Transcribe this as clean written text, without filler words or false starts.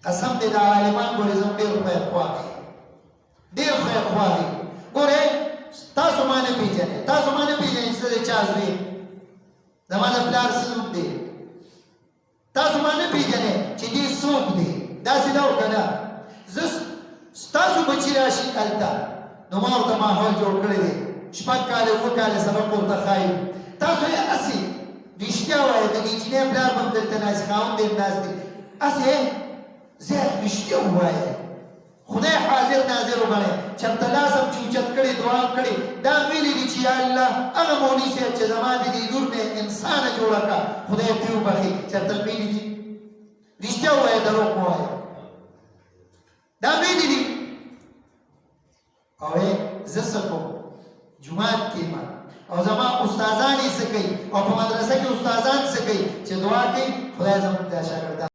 قسم دې دا عالمان ګورې زم ډېر خیر خواه دی ډېر خیر خواه دی ګورې تاسو ما نه پېژنئ تاسو ما نه پېژنئ چې زه د چا زوی زما د پلار څه نوم دی تاسو ما نه پېژنئ چې دې څوک دی داسې نه و که نه زه ستاسو بچي راشي هلته نو ما ورته ماحول جوړ کړی دی شپږ کاله اووه کاله سبق ورته ښایي تاسو یې هسې رښتیا وایئ د انجینر پلار به هم دلته ناست خاوند یې هم ناست دی هسې زیات رښتیا ووایئ خدای حاضر ناظر وګڼئ چېرته لاس هم چې اوچت کړي دعا هم کړي دا هم ویلي دي چې یا الله هغه مولي صاحب چې زما د دې لور نه انسانه جوړه کړه خدای ترې وبخي چېرته ویلي دي رښتیا ووایئ دروغ مه وایئ دا ویلي دي او زه څه کوم جومات کې یم او زما استادان یې څه کوي او په مدرسه کې استادان څه کوي چې دعا کوي خدای زموږ د شاګردانو